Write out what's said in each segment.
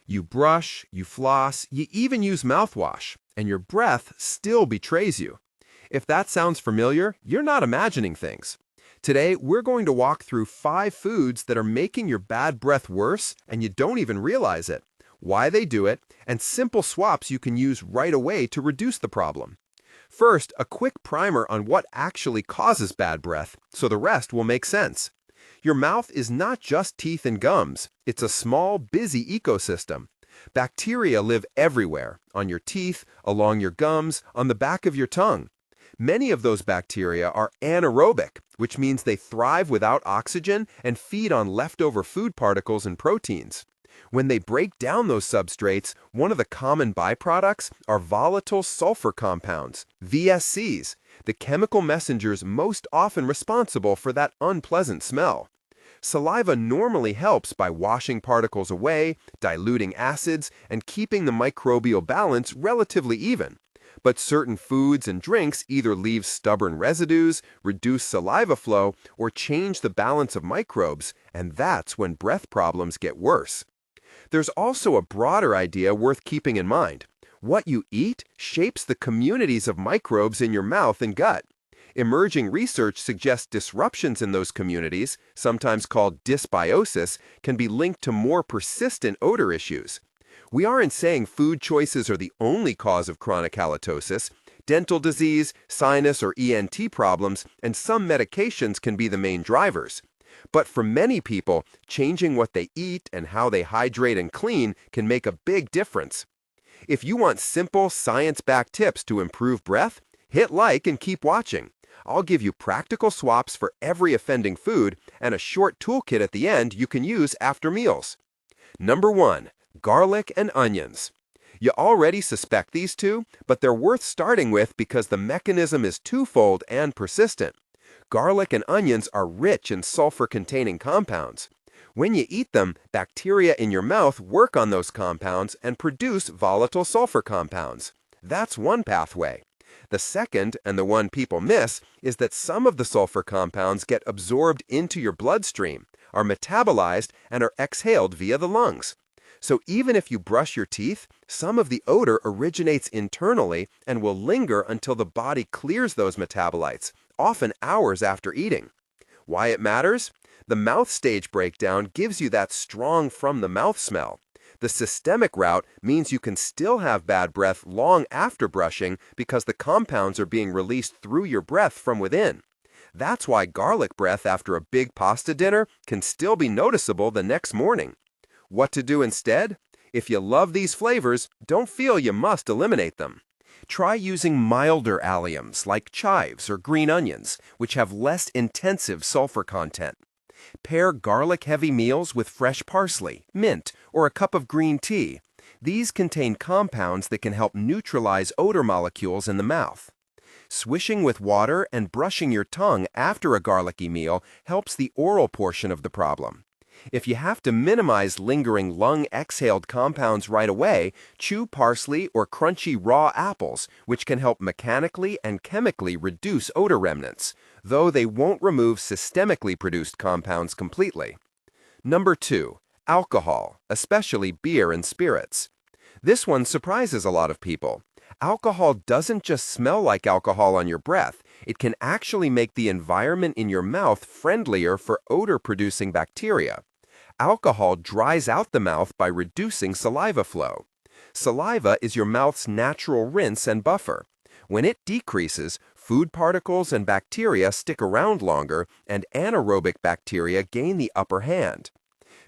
You brush, you floss, you even use mouthwash, and your breath still betrays you. If that sounds familiar, you're not imagining things. Today, we're going to walk through 5 foods that are making your bad breath worse and you don't even realize it, why they do it, and simple swaps you can use right away to reduce the problem. First, a quick primer on what actually causes bad breath, so the rest will make sense. Your mouth is not just teeth and gums. It's a small, busy ecosystem. Bacteria live everywhere, on your teeth, along your gums, on the back of your tongue. Many of those bacteria are anaerobic, which means they thrive without oxygen and feed on leftover food particles and proteins. When they break down those substrates, one of the common byproducts are volatile sulfur compounds, VSCs, the chemical messengers most often responsible for that unpleasant smell. Saliva normally helps by washing particles away, diluting acids, and keeping the microbial balance relatively even. But certain foods and drinks either leave stubborn residues, reduce saliva flow, or change the balance of microbes, and that's when breath problems get worse. There's also a broader idea worth keeping in mind. What you eat shapes the communities of microbes in your mouth and gut. Emerging research suggests disruptions in those communities, sometimes called dysbiosis, can be linked to more persistent odor issues. We aren't saying food choices are the only cause of chronic halitosis. Dental disease, sinus or ENT problems, and some medications can be the main drivers. But for many people, changing what they eat and how they hydrate and clean can make a big difference. If you want simple, science-backed tips to improve breath, hit like and keep watching. I'll give you practical swaps for every offending food and a short toolkit at the end you can use after meals. Number 1. Garlic and onions. You already suspect these two, but they're worth starting with because the mechanism is twofold and persistent. Garlic and onions are rich in sulfur-containing compounds. When you eat them, bacteria in your mouth work on those compounds and produce volatile sulfur compounds. That's one pathway. The second, and the one people miss, is that some of the sulfur compounds get absorbed into your bloodstream, are metabolized, and are exhaled via the lungs. So even if you brush your teeth, some of the odor originates internally and will linger until the body clears those metabolites, often hours after eating. Why it matters? The mouth stage breakdown gives you that strong from-the-mouth smell. The systemic route means you can still have bad breath long after brushing because the compounds are being released through your breath from within. That's why garlic breath after a big pasta dinner can still be noticeable the next morning. What to do instead? If you love these flavors, don't feel you must eliminate them. Try using milder alliums like chives or green onions, which have less intensive sulfur content. Pair garlic-heavy meals with fresh parsley, mint, or a cup of green tea. These contain compounds that can help neutralize odor molecules in the mouth. Swishing with water and brushing your tongue after a garlicky meal helps the oral portion of the problem. If you have to minimize lingering lung-exhaled compounds right away, chew parsley or crunchy raw apples, which can help mechanically and chemically reduce odor remnants, though they won't remove systemically produced compounds completely. Number 2. Alcohol, especially beer and spirits. This one surprises a lot of people. Alcohol doesn't just smell like alcohol on your breath, it can actually make the environment in your mouth friendlier for odor-producing bacteria. Alcohol dries out the mouth by reducing saliva flow. Saliva is your mouth's natural rinse and buffer. When it decreases, food particles and bacteria stick around longer, and anaerobic bacteria gain the upper hand.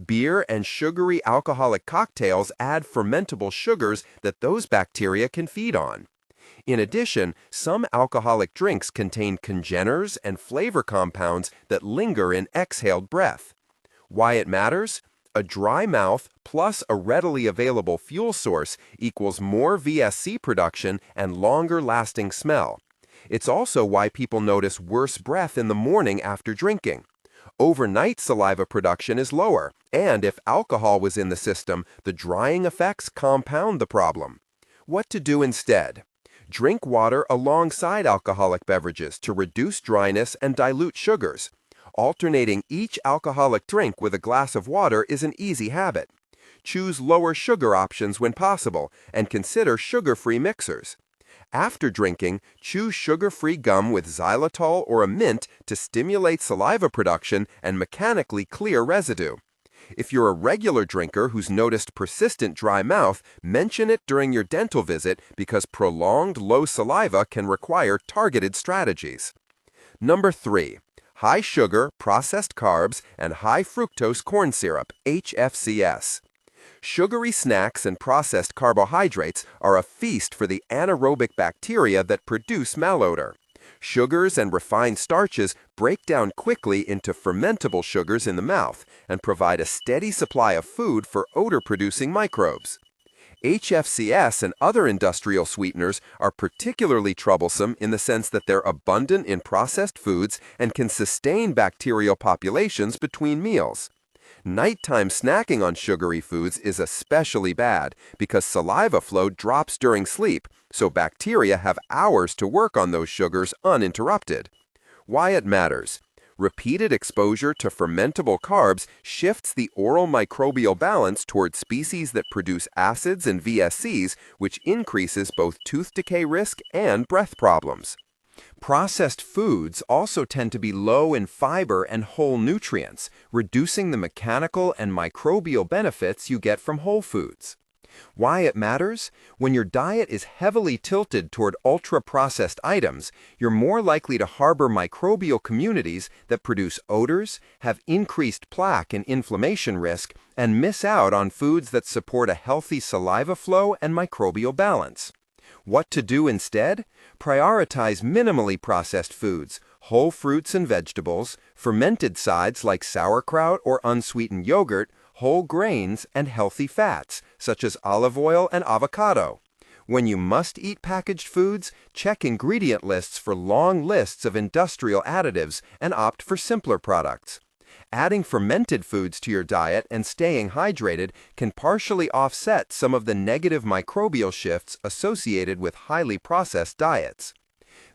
Beer and sugary alcoholic cocktails add fermentable sugars that those bacteria can feed on. In addition, some alcoholic drinks contain congeners and flavor compounds that linger in exhaled breath. Why it matters? A dry mouth plus a readily available fuel source equals more VSC production and longer-lasting smell. It's also why people notice worse breath in the morning after drinking. Overnight saliva production is lower, and if alcohol was in the system, the drying effects compound the problem. What to do instead? Drink water alongside alcoholic beverages to reduce dryness and dilute sugars. Alternating each alcoholic drink with a glass of water is an easy habit. choose lower sugar options when possible, and consider sugar-free mixers. After drinking, choose sugar-free gum with xylitol or a mint to stimulate saliva production and mechanically clear residue. If you're a regular drinker who's noticed persistent dry mouth, mention it during your dental visit because prolonged low saliva can require targeted strategies. Number 3. High sugar, processed carbs, and high fructose corn syrup, HFCS. Sugary snacks and processed carbohydrates are a feast for the anaerobic bacteria that produce malodor. Sugars and refined starches break down quickly into fermentable sugars in the mouth and provide a steady supply of food for odor-producing microbes. HFCS and other industrial sweeteners are particularly troublesome in the sense that they're abundant in processed foods and can sustain bacterial populations between meals. Nighttime snacking on sugary foods is especially bad because saliva flow drops during sleep, so bacteria have hours to work on those sugars uninterrupted. Why it matters. Repeated exposure to fermentable carbs shifts the oral microbial balance toward species that produce acids and VSCs, which increases both tooth decay risk and breath problems. Processed foods also tend to be low in fiber and whole nutrients, reducing the mechanical and microbial benefits you get from whole foods. Why it matters? When your diet is heavily tilted toward ultra-processed items, you're more likely to harbor microbial communities that produce odors, have increased plaque and inflammation risk, and miss out on foods that support a healthy saliva flow and microbial balance. What to do instead? Prioritize minimally processed foods, whole fruits and vegetables, fermented sides like sauerkraut or unsweetened yogurt, whole grains, and healthy fats, such as olive oil and avocado. When you must eat packaged foods, check ingredient lists for long lists of industrial additives and opt for simpler products. Adding fermented foods to your diet and staying hydrated can partially offset some of the negative microbial shifts associated with highly processed diets.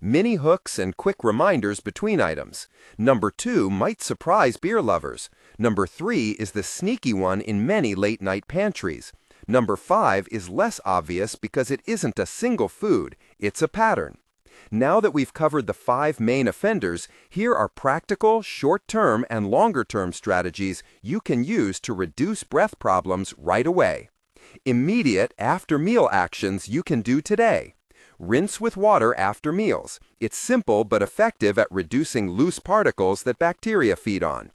Mini hooks and quick reminders between items. Number 2 might surprise beer lovers. Number 3 is the sneaky one in many late-night pantries. Number 5 is less obvious because it isn't a single food, it's a pattern. Now that we've covered the 5 main offenders, here are practical, short-term and longer-term strategies you can use to reduce breath problems right away. Immediate after-meal actions you can do today. Rinse with water after meals. It's simple but effective at reducing loose particles that bacteria feed on.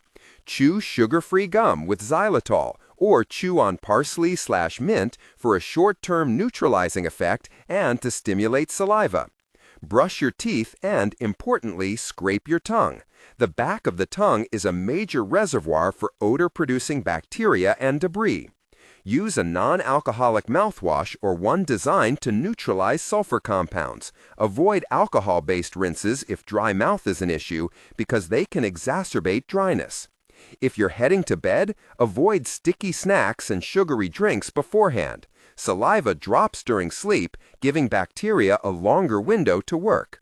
Chew sugar-free gum with xylitol, or chew on parsley/mint for a short-term neutralizing effect and to stimulate saliva. Brush your teeth and, importantly, scrape your tongue. The back of the tongue is a major reservoir for odor-producing bacteria and debris. Use a non-alcoholic mouthwash or one designed to neutralize sulfur compounds. Avoid alcohol-based rinses if dry mouth is an issue because they can exacerbate dryness. If you're heading to bed, avoid sticky snacks and sugary drinks beforehand. Saliva drops during sleep, giving bacteria a longer window to work.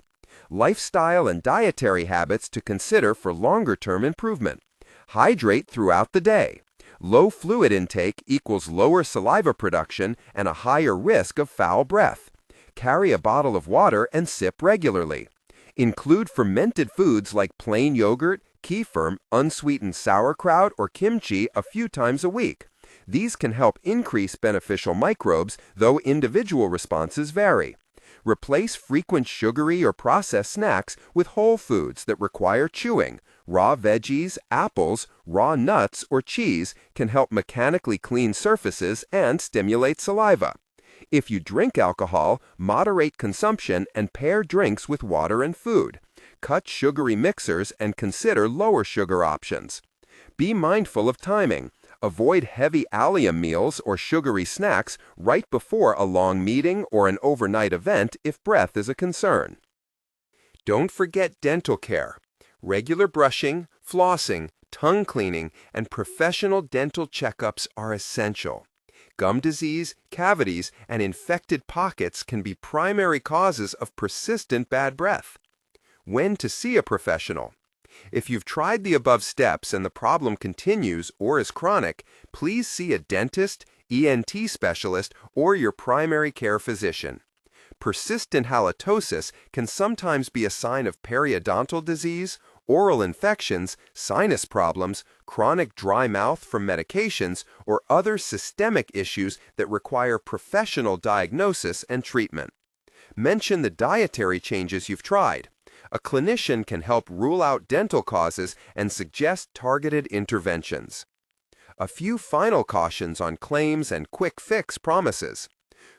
Lifestyle and dietary habits to consider for longer-term improvement. Hydrate throughout the day. Low fluid intake equals lower saliva production and a higher risk of foul breath. Carry a bottle of water and sip regularly. Include fermented foods like plain yogurt, kefir, unsweetened sauerkraut, or kimchi a few times a week. These can help increase beneficial microbes, though individual responses vary. Replace frequent sugary or processed snacks with whole foods that require chewing. Raw veggies, apples, raw nuts, or cheese can help mechanically clean surfaces and stimulate saliva. If you drink alcohol, moderate consumption and pair drinks with water and food. Cut sugary mixers and consider lower sugar options. Be mindful of timing. Avoid heavy allium meals or sugary snacks right before a long meeting or an overnight event if breath is a concern. Don't forget dental care. Regular brushing, flossing, tongue cleaning, and professional dental checkups are essential. Gum disease, cavities, and infected pockets can be primary causes of persistent bad breath. When to see a professional? If you've tried the above steps and the problem continues or is chronic, please see a dentist, ENT specialist, or your primary care physician. Persistent halitosis can sometimes be a sign of periodontal disease, oral infections, sinus problems, chronic dry mouth from medications, or other systemic issues that require professional diagnosis and treatment. Mention the dietary changes you've tried. A clinician can help rule out dental causes and suggest targeted interventions. A few final cautions on claims and quick fix promises.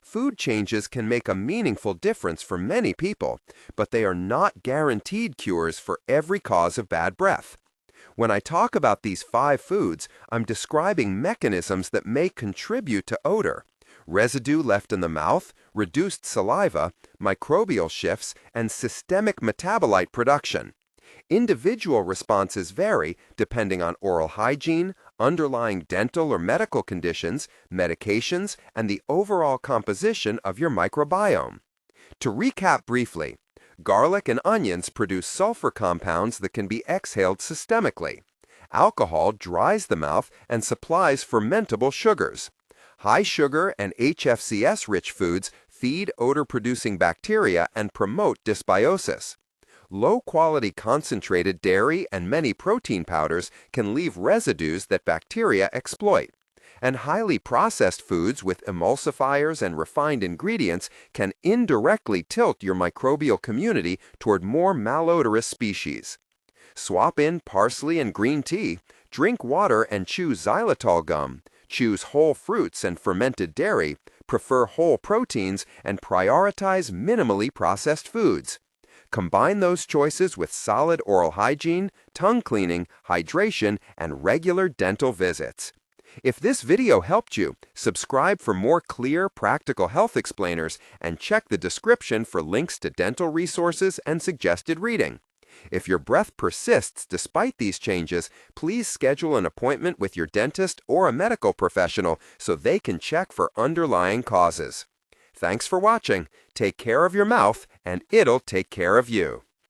Food changes can make a meaningful difference for many people, but they are not guaranteed cures for every cause of bad breath. When I talk about these 5 foods, I'm describing mechanisms that may contribute to odor: residue left in the mouth, reduced saliva, microbial shifts, and systemic metabolite production. Individual responses vary depending on oral hygiene, underlying dental or medical conditions, medications, and the overall composition of your microbiome. To recap briefly, garlic and onions produce sulfur compounds that can be exhaled systemically. Alcohol dries the mouth and supplies fermentable sugars. High sugar and HFCS-rich foods feed odor-producing bacteria and promote dysbiosis. Low-quality concentrated dairy and many protein powders can leave residues that bacteria exploit. And highly processed foods with emulsifiers and refined ingredients can indirectly tilt your microbial community toward more malodorous species. Swap in parsley and green tea, drink water and chew xylitol gum, choose whole fruits and fermented dairy, prefer whole proteins, and prioritize minimally processed foods. Combine those choices with solid oral hygiene, tongue cleaning, hydration, and regular dental visits. If this video helped you, subscribe for more clear, practical health explainers and check the description for links to dental resources and suggested reading. If your breath persists despite these changes, please schedule an appointment with your dentist or a medical professional so they can check for underlying causes. Thanks for watching. Take care of your mouth, and it'll take care of you.